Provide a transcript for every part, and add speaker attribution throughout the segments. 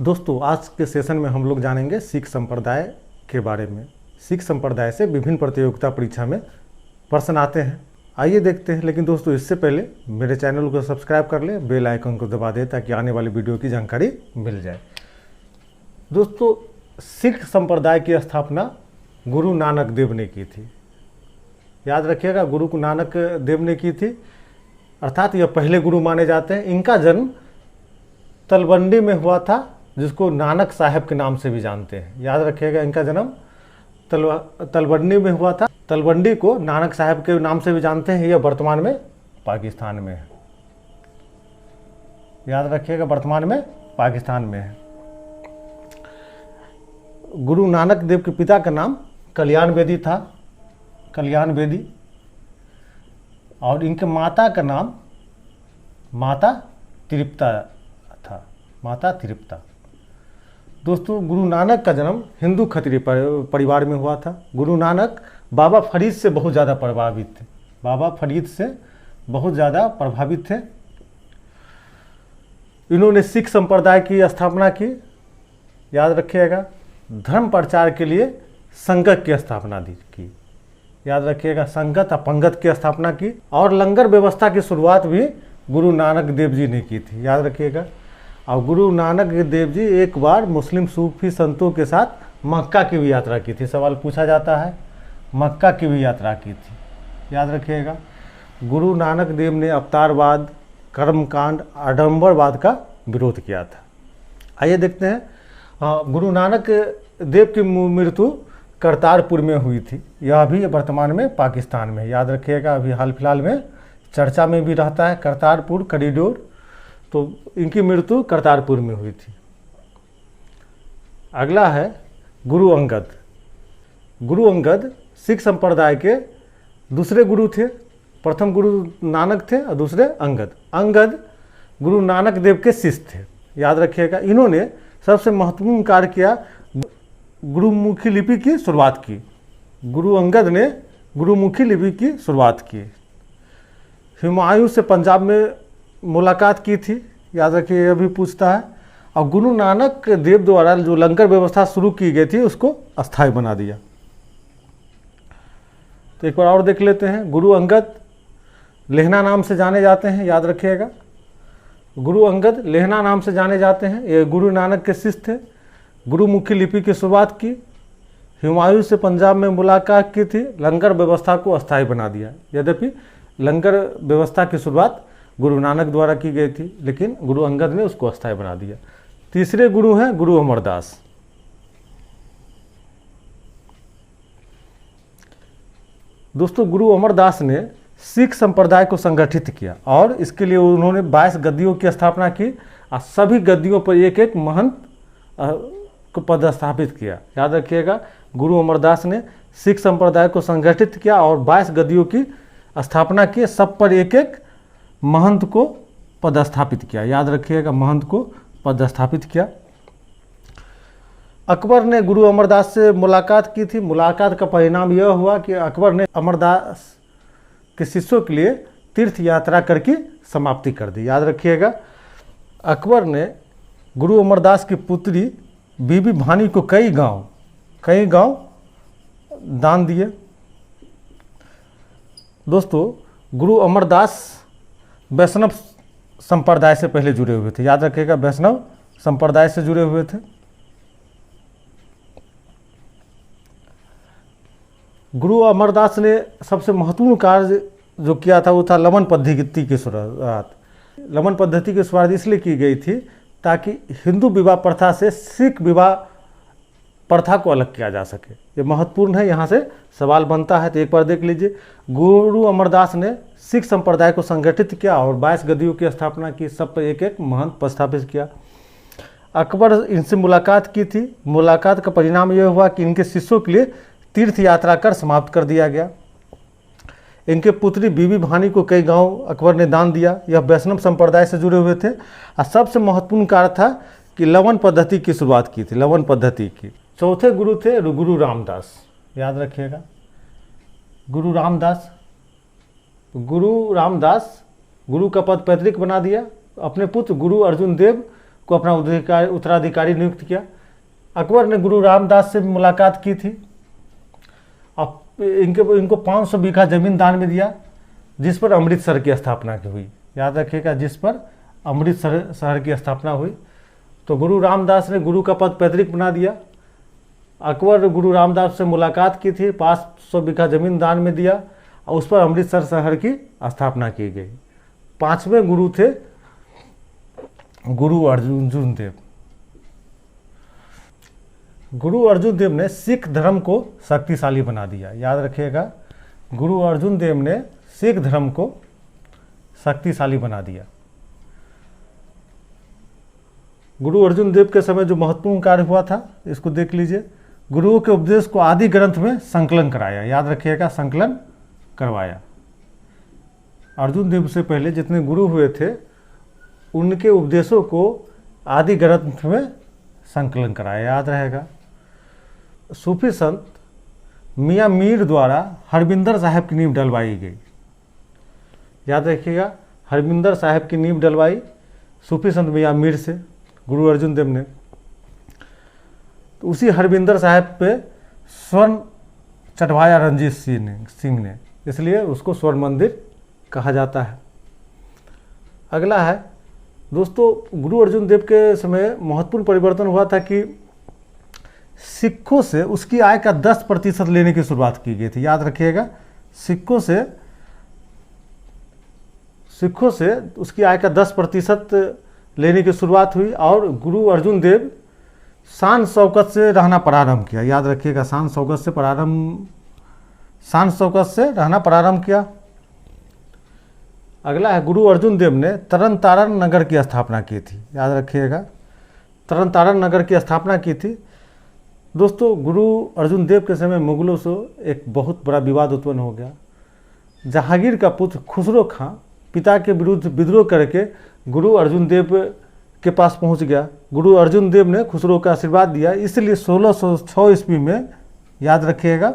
Speaker 1: दोस्तों, आज के सेशन में हम लोग जानेंगे सिख संप्रदाय के बारे में। सिख संप्रदाय से विभिन्न प्रतियोगिता परीक्षा में प्रश्न आते हैं। आइए देखते हैं। लेकिन दोस्तों, इससे पहले मेरे चैनल को सब्सक्राइब कर ले, बेल आइकन को दबा दे ताकि आने वाली वीडियो की जानकारी मिल जाए। दोस्तों, सिख संप्रदाय की स्थापना गुरु नानक देव ने की थी। याद रखिएगा, गुरु नानक देव ने की थी, अर्थात यह पहले गुरु माने जाते हैं। इनका जन्म तलवंडी में हुआ था, जिसको नानक साहब के नाम से भी जानते हैं। याद रखिएगा, इनका जन्म तलवंडी में हुआ था। तलवंडी को नानक साहब के नाम से भी जानते हैं। यह वर्तमान में पाकिस्तान में है। याद रखिएगा, वर्तमान में पाकिस्तान में है। गुरु नानक देव के पिता का नाम कल्याण बेदी था, कल्याण बेदी। और इनके माता का नाम माता तृप्ता था, माता तृप्ता। दोस्तों, गुरु नानक का जन्म हिंदू खत्रिय परिवार में हुआ था। गुरु नानक बाबा फरीद से बहुत ज़्यादा प्रभावित थे, बाबा फरीद से बहुत ज़्यादा प्रभावित थे। इन्होंने सिख संप्रदाय की स्थापना की। याद रखिएगा, धर्म प्रचार के लिए संगत की स्थापना की। याद रखिएगा, संगत और पंगत की स्थापना की। और लंगर व्यवस्था की शुरुआत भी गुरु नानक देव जी ने की थी। याद रखिएगा। और गुरु नानक देव जी एक बार मुस्लिम सूफी संतों के साथ मक्का की भी यात्रा की थी। सवाल पूछा जाता है, मक्का की भी यात्रा की थी। याद रखिएगा, गुरु नानक देव ने अवतारवाद, कर्मकांड, आडंबरवाद का विरोध किया था। आइए देखते हैं। गुरु नानक देव की मृत्यु करतारपुर में हुई थी। यह भी वर्तमान में पाकिस्तान में। याद रखिएगा, अभी हाल फिलहाल में चर्चा में भी रहता है करतारपुर कॉरिडोर। तो इनकी मृत्यु करतारपुर में हुई थी। अगला है गुरु अंगद। गुरु अंगद सिख संप्रदाय के दूसरे गुरु थे। प्रथम गुरु नानक थे और दूसरे अंगद। अंगद गुरु नानक देव के शिष्य थे। याद रखिएगा, इन्होंने सबसे महत्वपूर्ण कार्य किया, गुरुमुखी लिपि की शुरुआत की। गुरु अंगद ने गुरुमुखी लिपि की शुरुआत की। हुमायूं से पंजाब में मुलाकात की थी। याद रखिए, यह भी पूछता है। और गुरु नानक देव द्वारा जो लंगर व्यवस्था शुरू की गई थी उसको अस्थायी बना दिया। तो एक बार और देख लेते हैं। गुरु अंगद लेहना नाम से जाने जाते हैं। याद रखिएगा, गुरु अंगद लेहना नाम से जाने जाते हैं। ये गुरु नानक के शिष्य थे। गुरुमुखी लिपि की शुरुआत की। हुमायूं से पंजाब में मुलाकात की थी। लंगर व्यवस्था को अस्थायी बना दिया। यद्यपि लंगर व्यवस्था की शुरुआत गुरु नानक द्वारा की गई थी, लेकिन गुरु अंगद ने उसको अस्थायी बना दिया। तीसरे गुरु हैं गुरु अमरदास। दोस्तों, गुरु अमरदास ने सिख संप्रदाय को संगठित किया और इसके लिए उन्होंने 22 गद्दियों की स्थापना की और सभी गद्दियों पर एक एक महंत को पदस्थापित किया। याद रखिएगा, गुरु अमरदास ने सिख संप्रदाय को संगठित किया और 22 गद्दियों की स्थापना की। सब पर एक एक महंत को पदस्थापित किया। याद रखिएगा, महंत को पदस्थापित किया। अकबर ने गुरु अमरदास से मुलाकात की थी। मुलाकात का परिणाम यह हुआ कि अकबर ने अमरदास के शिष्यों के लिए तीर्थ यात्रा करके समाप्ति कर दी। याद रखिएगा, अकबर ने गुरु अमरदास की पुत्री बीबी भानी को कई गांव दान दिए। दोस्तों, गुरु अमरदास वैष्णव संप्रदाय से पहले जुड़े हुए थे। याद रखिएगा, वैष्णव संप्रदाय से जुड़े हुए थे। गुरु अमरदास ने सबसे महत्वपूर्ण कार्य जो किया था वो था लमन पद्धति की शुरुआत। लमन पद्धति की शुरुआत इसलिए की गई थी ताकि हिंदू विवाह प्रथा से सिख विवाह प्रथा को अलग किया जा सके। ये महत्वपूर्ण है, यहाँ से सवाल बनता है। तो एक बार देख लीजिए, गुरु अमरदास ने सिख संप्रदाय को संगठित किया और 22 गद्दियों की स्थापना की। सब पर एक एक महंत प्रस्थापित किया। अकबर इनसे मुलाकात की थी। मुलाकात का परिणाम यह हुआ कि इनके शिष्यों के लिए तीर्थ यात्रा कर समाप्त कर दिया गया। इनके पुत्री बीबी भानी को कई गांव अकबर ने दान दिया। यह वैष्णव संप्रदाय से जुड़े हुए थे। और सबसे महत्वपूर्ण कार्य था कि लवन पद्धति की शुरुआत की थी, लवन पद्धति की। चौथे गुरु थे गुरु रामदास। याद रखिएगा, गुरु रामदास। गुरु रामदास गुरु का पद पैतृक बना दिया। अपने पुत्र गुरु अर्जुन देव को अपना उत्तराधिकारी नियुक्त किया। अकबर ने गुरु रामदास से मुलाकात की थी। अब इनको 500 बीघा जमीन दान में दिया, जिस पर अमृतसर की स्थापना की हुई। याद रखिएगा, जिस पर अमृतसर शहर की स्थापना हुई। तो गुरु रामदास ने गुरु का पद पैतृक बना दिया। अकबर ने गुरु रामदास से मुलाकात की थी, 500 बीघा जमीन दान में दिया और उस पर अमृतसर शहर की स्थापना की गई। 5वें गुरु थे गुरु अर्जुन देव। गुरु अर्जुन देव ने सिख धर्म को शक्तिशाली बना दिया। याद रखिएगा, गुरु अर्जुन देव ने सिख धर्म को शक्तिशाली बना दिया। गुरु अर्जुन देव के समय जो महत्वपूर्ण कार्य हुआ था, इसको देख लीजिए। गुरुओं के उपदेश को आदि ग्रंथ में संकलन कराया। याद रखिएगा, संकलन करवाया। अर्जुन देव से पहले जितने गुरु हुए थे, उनके उपदेशों को आदि ग्रंथ में संकलन कराया। याद रहेगा। सूफी संत मियाँ मीर द्वारा हरमिंदर साहिब की नींव डलवाई गई। याद रखिएगा, हरमिंदर साहिब की नींव डलवाई सूफी संत मियाँ मीर से गुरु अर्जुन देव ने। तो उसी हरमिंदर साहिब पे स्वर्ण चढ़वाया रंजीत सिंह ने, इसलिए उसको स्वर्ण मंदिर कहा जाता है। अगला है दोस्तों, गुरु अर्जुन देव के समय महत्वपूर्ण परिवर्तन हुआ था कि सिखों से उसकी आय का 10% लेने की शुरुआत की गई थी। याद रखिएगा, सिखों से उसकी आय का 10% लेने की शुरुआत हुई और गुरु अर्जुन देव शान शौकत से रहना प्रारंभ किया। याद रखिएगा, शान शौकत से रहना प्रारंभ किया। अगला है, गुरु अर्जुन देव ने तरन तारण नगर की स्थापना की थी। याद रखिएगा, तरन तारण नगर की स्थापना की थी। दोस्तों, गुरु अर्जुन देव के समय मुगलों से एक बहुत बड़ा विवाद उत्पन्न हो गया। जहांगीर का पुत्र खुसरो खां पिता के विरुद्ध विद्रोह करके गुरु अर्जुन देव के पास पहुंच गया। गुरु अर्जुन देव ने खुसरो का आशीर्वाद दिया, इसलिए 1606 ईस्वी में, याद रखिएगा,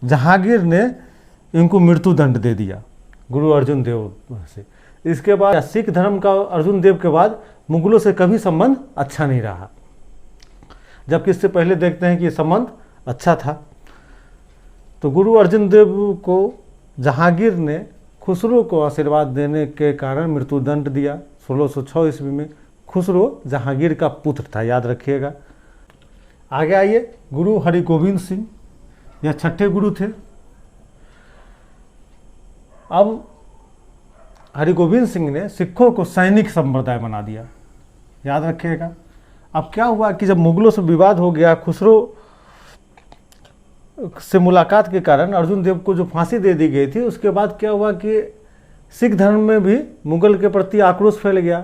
Speaker 1: जहांगीर ने इनको मृत्यु दंड दे दिया गुरु अर्जुन देव से। इसके बाद सिख धर्म का अर्जुन देव के बाद मुगलों से कभी संबंध अच्छा नहीं रहा, जबकि इससे पहले देखते हैं कि संबंध अच्छा था। तो गुरु अर्जुन देव को जहांगीर ने खुसरो को आशीर्वाद देने के कारण मृत्यु दंड दिया 1606 ईस्वी में। खुसरो जहांगीर का पुत्र था। याद रखिएगा। आगे आइए, गुरु हरिगोविंद सिंह, यह 6ठे गुरु थे। अब हरिगोविंद सिंह ने सिखों को सैनिक संप्रदाय बना दिया। याद रखिएगा। अब क्या हुआ कि जब मुगलों से विवाद हो गया, खुसरो से मुलाकात के कारण अर्जुन देव को जो फांसी दे दी गई थी, उसके बाद क्या हुआ कि सिख धर्म में भी मुगल के प्रति आक्रोश फैल गया।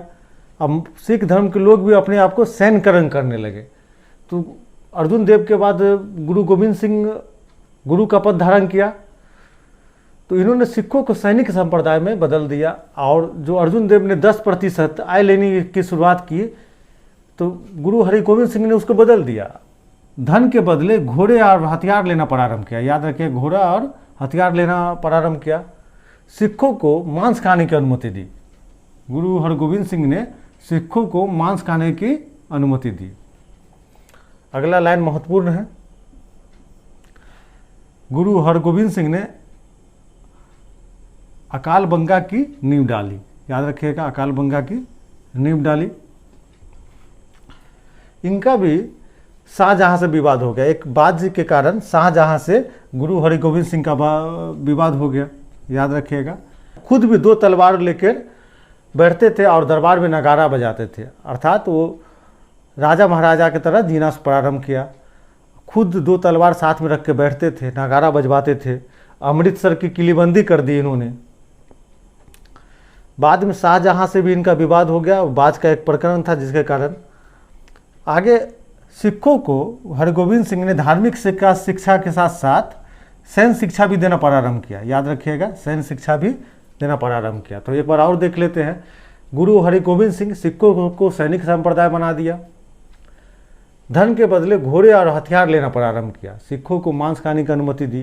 Speaker 1: अब सिख धर्म के लोग भी अपने आप को सैन्यकरण करने लगे। तो अर्जुन देव के बाद गुरु गोविंद सिंह गुरु का पद धारण किया। तो इन्होंने सिखों को सैनिक संप्रदाय में बदल दिया। और जो अर्जुन देव ने 10% आय लेने की शुरुआत की, तो गुरु हरिगोविंद सिंह ने उसको बदल दिया। धन के बदले घोड़े और हथियार लेना प्रारंभ किया। याद रखिए, घोड़ा और हथियार लेना प्रारंभ किया। सिखों को मांस खाने की अनुमति दी। गुरु हरगोविंद सिंह ने सिखों को मांस खाने की अनुमति दी। अगला लाइन महत्वपूर्ण है। गुरु हरगोविंद सिंह ने अकाल बंगा की नींव डाली। याद रखिएगा, अकाल बंगा की नींव डाली। इनका भी शाहजहां से विवाद हो गया। एक बात के कारण शाहजहां से गुरु हरिगोविंद सिंह का विवाद हो गया। याद रखिएगा। खुद भी 2 तलवार लेकर बैठते थे और दरबार में नगारा बजाते थे, अर्थात वो राजा महाराजा की तरह जीना प्रारंभ किया। खुद 2 तलवार साथ में रख के बैठते थे, नगारा बजवाते थे। अमृतसर की किलीबंदी कर दी इन्होंने। बाद में शाहजहां से भी इनका विवाद हो गया। बाज का एक प्रकरण था, जिसके कारण आगे सिखों को हरगोविंद सिंह ने धार्मिक शिक्षा के साथ साथ सैन्य शिक्षा भी देना प्रारंभ किया। याद रखिएगा, सैन्य शिक्षा भी देना प्रारंभ किया। तो एक बार और देख लेते हैं। गुरु हरिगोविंद सिंह सिखों को सैनिक संप्रदाय बना दिया। धन के बदले घोड़े और हथियार लेना प्रारंभ किया। सिखों को मांस खाने की अनुमति दी।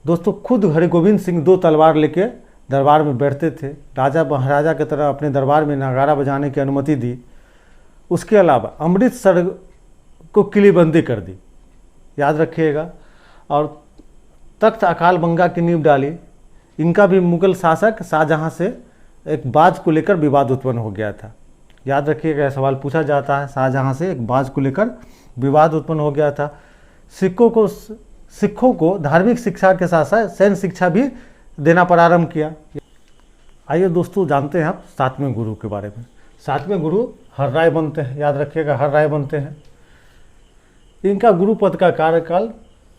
Speaker 1: दोस्तों, खुद हरिगोविंद सिंह 2 तलवार लेके दरबार में बैठते थे, राजा महाराजा की तरह अपने दरबार में नगाड़ा बजाने की अनुमति दी। उसके अलावा अमृतसर को किलेबंदी कर दी, याद रखिएगा, और तख्त अकालबंगा की नींव डाली। इनका भी मुगल शासक शाहजहां से एक बाज को लेकर विवाद उत्पन्न हो गया था, याद रखिएगा, सवाल पूछा जाता है। शाहजहां से एक बाज को लेकर विवाद उत्पन्न हो गया था। सिखों को धार्मिक शिक्षा के साथ साथ सैन्य शिक्षा भी देना प्रारंभ किया। आइए दोस्तों जानते हैं आप 7वें गुरु के बारे में। 7वें गुरु हर्राय बनते हैं, याद रखिएगा, हर्राय बनते हैं। इनका गुरु पद का कार्यकाल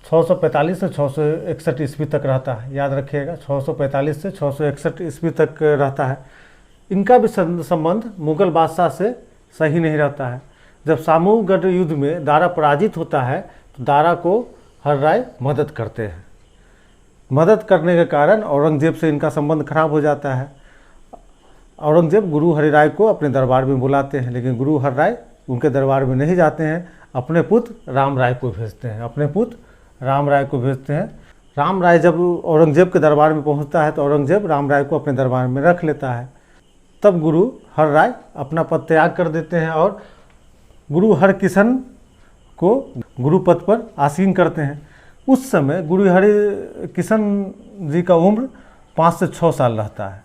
Speaker 1: 645 से 661 ईस्वी तक रहता है, याद रखिएगा, 645 से 661 ईस्वी तक रहता है। इनका भी संबंध मुगल बादशाह से सही नहीं रहता है। जब सामूगढ़ युद्ध में दारा पराजित होता है तो दारा को हर्राय मदद करते हैं। मदद करने के कारण औरंगजेब से इनका संबंध खराब हो जाता है। औरंगजेब गुरु हरिराय को अपने दरबार में बुलाते हैं, लेकिन गुरु हरिराय उनके दरबार में नहीं जाते हैं, अपने पुत्र राम राय को भेजते हैं, अपने पुत्र राम राय को भेजते हैं। राम राय जब औरंगजेब के दरबार में पहुंचता है तो औरंगजेब राम राय को अपने दरबार में रख लेता है। तब गुरु हरिराय अपना पद त्याग कर देते हैं और गुरु हरकिशन को गुरु पद पर आसीन करते हैं। उस समय गुरु हरकिशन जी का उम्र 5 से 6 साल रहता है,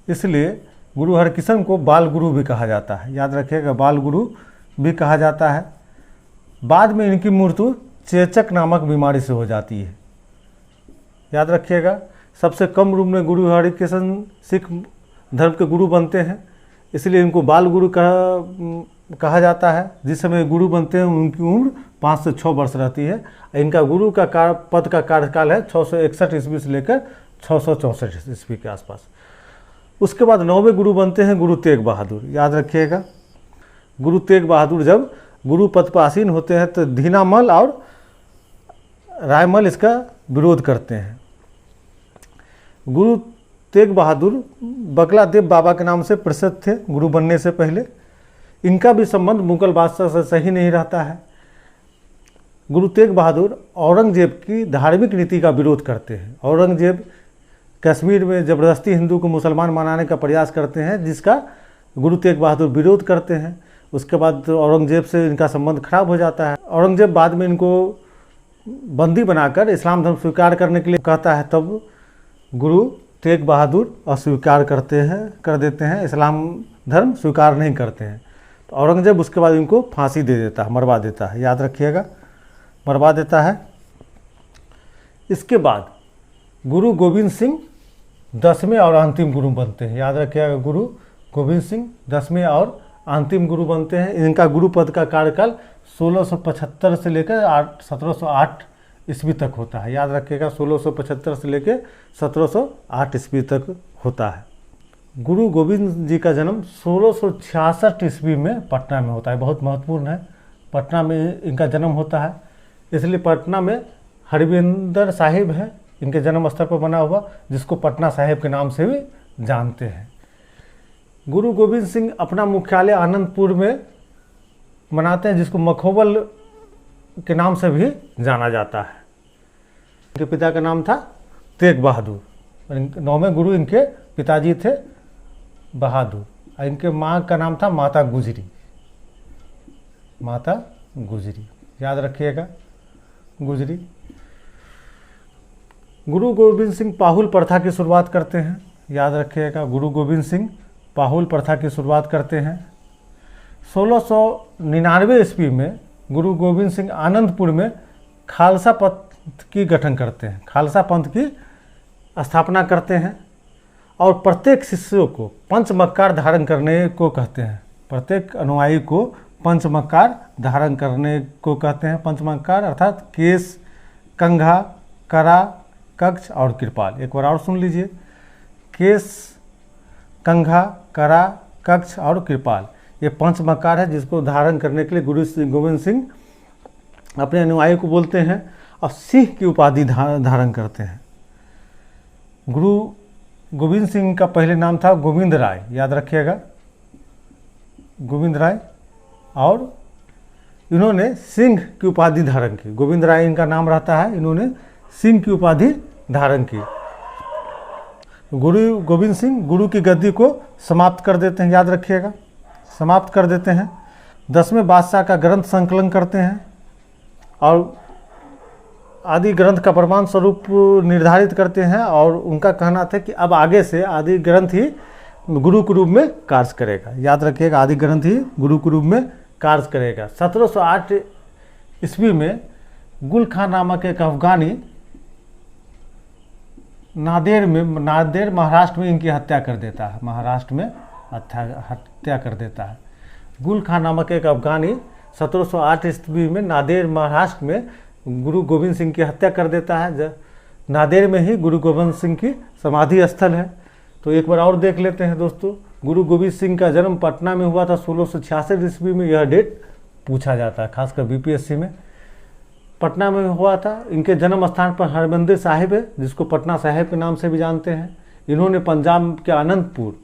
Speaker 1: इसलिए गुरु हरकिशन को बाल गुरु भी कहा जाता है, याद रखिएगा, बाल गुरु भी कहा जाता है। बाद में इनकी मृत्यु चेचक नामक बीमारी से हो जाती है, याद रखिएगा। सबसे कम उम्र में गुरु हरकिशन सिख धर्म के गुरु बनते हैं, इसलिए इनको बाल गुरु कहा जाता है। जिस समय गुरु बनते हैं उनकी उम्र 5 से 6 वर्ष रहती है। इनका गुरु का पद का कार्यकाल है 661 ईस्वी से लेकर 664 ईस्वी के आसपास। उसके बाद 9वें गुरु बनते हैं गुरु तेग बहादुर, याद रखिएगा। गुरु तेग बहादुर जब गुरु पद पर आसीन होते हैं तो धीनामल और रायमल इसका विरोध करते हैं। गुरु तेग बहादुर बगलादेव बाबा के नाम से प्रसिद्ध थे गुरु बनने से पहले। इनका भी संबंध मुगल बादशाह से सही नहीं रहता है। गुरु तेग बहादुर औरंगजेब की धार्मिक नीति का विरोध करते हैं। औरंगजेब कश्मीर में ज़बरदस्ती हिंदू को मुसलमान बनाने का प्रयास करते हैं, जिसका गुरु तेग बहादुर विरोध करते हैं। उसके बाद औरंगजेब से इनका संबंध खराब हो जाता है। औरंगजेब बाद में इनको बंदी बनाकर इस्लाम धर्म स्वीकार करने के लिए कहता है, तब गुरु तेग बहादुर अस्वीकार कर देते हैं, इस्लाम धर्म स्वीकार नहीं करते हैं। तो औरंगजेब उसके बाद इनको फांसी दे देता है, मरवा देता है, याद रखिएगा, मरवा देता है। इसके बाद गुरु गोविंद सिंह 10वें और अंतिम गुरु बनते हैं, याद रखिएगा, गुरु गोविंद सिंह 10वें और अंतिम गुरु बनते हैं। इनका गुरु पद का कार्यकाल 1675 से लेकर 1708 ईस्वी तक होता है, याद रखिएगा, 1675 से लेकर 1708 ईस्वी तक होता है। गुरु गोविंद जी का जन्म 1666 ईस्वी में पटना में होता है, बहुत महत्वपूर्ण है। पटना में इनका जन्म होता है, इसलिए पटना में हरविंदर साहिब है इनके जन्म स्थल पर बना हुआ, जिसको पटना साहिब के नाम से भी जानते हैं। गुरु गोविंद सिंह अपना मुख्यालय आनंदपुर में मनाते हैं, जिसको मखोबल के नाम से भी जाना जाता है। इनके पिता का नाम था तेग बहादुर, 9वें गुरु इनके पिताजी थे बहादुर। इनके माँ का नाम था माता गुजरी, माता गुजरी, याद रखिएगा, गुजरी। गुरु गोविंद सिंह पाहुल प्रथा की शुरुआत करते हैं, याद रखिएगा, गुरु गोविंद सिंह पाहुल प्रथा की शुरुआत करते हैं। 1699 ईस्वी में गुरु गोविंद सिंह आनंदपुर में खालसा पंथ की गठन करते हैं, खालसा पंथ की स्थापना करते हैं और प्रत्येक शिष्यों को पंचमक्कार धारण करने को कहते हैं। प्रत्येक अनुयायी को पंचमक्कार धारण करने को कहते हैं। पंचमक्कार अर्थात केस, कंघा, करा, कक्ष और कृपाल। एक बार और सुन लीजिए, केस, कंघा, करा, कक्ष और कृपाल, ये पंचमक्कार है जिसको धारण करने के लिए गुरु गोविंद सिंह अपने अनुयायी को बोलते हैं और सिंह की उपाधि धारण करते हैं। गुरु गोविंद सिंह का पहले नाम था गोविंद राय, याद रखिएगा, गोविंद राय, और इन्होंने सिंह की उपाधि धारण की। गोविंद राय इनका नाम रहता है, इन्होंने सिंह की उपाधि धारण की। गुरु गोविंद सिंह गुरु की गद्दी को समाप्त कर देते हैं, याद रखिएगा, समाप्त कर देते हैं। 10वें बादशाह का ग्रंथ संकलन करते हैं और आदि ग्रंथ का प्रमाण स्वरूप निर्धारित करते हैं, और उनका कहना था कि अब आगे से आदि ग्रंथ ही गुरु के रूप में कार्य करेगा। याद रखिएगा, आदि ग्रंथ ही गुरु के रूप में कार्य करेगा। 1708 ईस्वी में गुल खान नामक एक अफगानी नादेर महाराष्ट्र में इनकी हत्या कर देता है, महाराष्ट्र में हत्या कर देता है। गुल खान नामक एक अफगानी 1708 ईस्वी में नादेर महाराष्ट्र में गुरु गोविंद सिंह की हत्या कर देता है। नादेर में ही गुरु गोविंद सिंह की समाधि स्थल है। तो एक बार और देख लेते हैं दोस्तों, गुरु गोविंद सिंह का जन्म पटना में हुआ था 1666 ईस्वी में। यह डेट पूछा जाता है खासकर बीपीएससी में। पटना में हुआ था। इनके जन्म स्थान पर हरमंदिर साहिब है, जिसको पटना साहिब के नाम से भी जानते हैं। इन्होंने पंजाब के आनंदपुर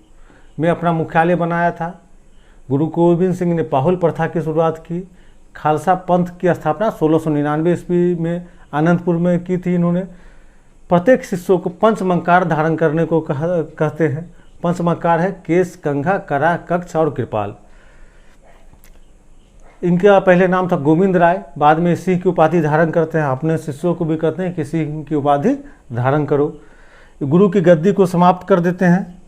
Speaker 1: में अपना मुख्यालय बनाया था। गुरु गोविंद सिंह ने पाहुल प्रथा की शुरुआत की। खालसा पंथ की स्थापना 1699 ईस्वी में आनंदपुर में की थी इन्होंने। प्रत्येक शिष्यों को पंचमंकार धारण करने को कहते हैं। पंचमंकार है केश, कंघा, करा, कक्ष और कृपाल। इनका पहले नाम था गोविंद राय, बाद में सिंह की उपाधि धारण करते हैं। अपने शिष्यों को भी कहते हैं कि सिंह की उपाधि धारण करो। गुरु की गद्दी को समाप्त कर देते हैं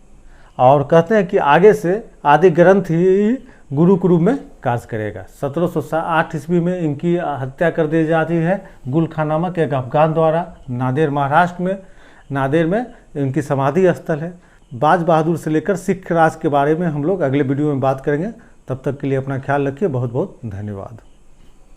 Speaker 1: और कहते हैं कि आगे से आदि ग्रंथ ही गुरु के रूप में कार्य करेगा। 1708 ईस्वी में इनकी हत्या कर दी जाती है गुल खान नामक एक अफगान द्वारा। नादेर महाराष्ट्र में, नादेर में इनकी समाधि स्थल है। बाज बहादुर से लेकर सिख राज के बारे में हम लोग अगले वीडियो में बात करेंगे। तब तक के लिए अपना ख्याल रखिए। बहुत बहुत धन्यवाद।